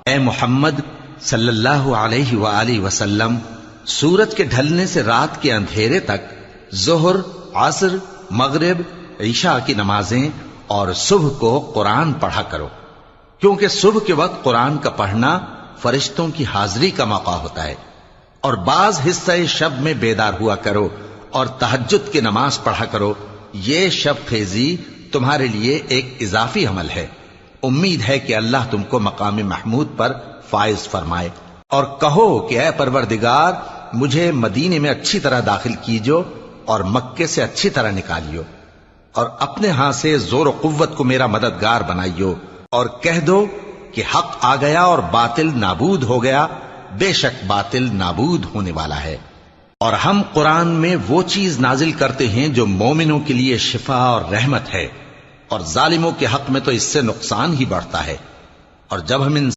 اے محمد صلی اللہ علیہ وآلہ وسلم، سورج کے ڈھلنے سے رات کے اندھیرے تک ظہر، عصر، مغرب، عشاء کی نمازیں اور صبح کو قرآن پڑھا کرو، کیونکہ صبح کے وقت قرآن کا پڑھنا فرشتوں کی حاضری کا موقع ہوتا ہے، اور بعض حصہ شب میں بیدار ہوا کرو اور تہجد کی نماز پڑھا کرو۔ یہ شب خیزی تمہارے لیے ایک اضافی عمل ہے۔ امید ہے کہ اللہ تم کو مقام محمود پر فائز فرمائے۔ اور کہو کہ اے پروردگار، مجھے مدینے میں اچھی طرح داخل کیجو اور مکے سے اچھی طرح نکالیو، اور اپنے ہاں سے زور و قوت کو میرا مددگار بنائیو، اور کہہ دو کہ حق آ گیا اور باطل نابود ہو گیا، بے شک باطل نابود ہونے والا ہے۔ اور ہم قرآن میں وہ چیز نازل کرتے ہیں جو مومنوں کے لیے شفا اور رحمت ہے، اور ظالموں کے حق میں تو اس سے نقصان ہی بڑھتا ہے۔ اور جب ہم